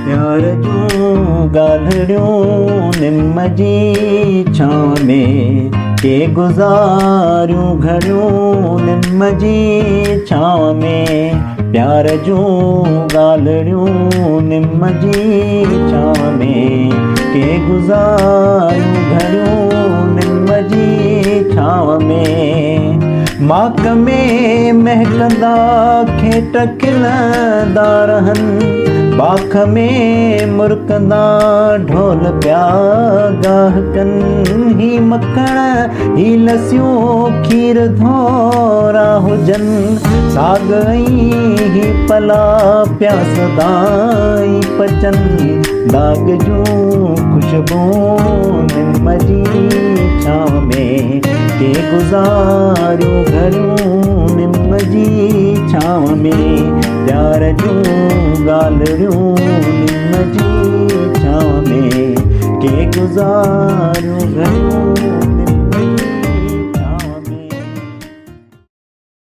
प्यार जूं ॻाल्हियूं निम जी छांव में के गुज़ारियूं घड़ियूं निम जी छांव में प्यार जूं ॻाल्हियूं निम जी छांव में के गुज़ारियूं घड़ियूं निम जी छांव में माक में महकंदा खेट खिलंदा रहनि बाख में मुरकंदा ढोल पिया गाहकनि ही मखण ही लसियूं खीर धोरा हुजनि साग ही पला पिया सदाई पचनि दाग जूं खुशबूं निम जी छांव में के गुज़ारियूं घड़ियूं निम जी छांव में प्यार जूं ॻाल्हियूं निम जी छांव में के गुज़ारियूं घड़ियूं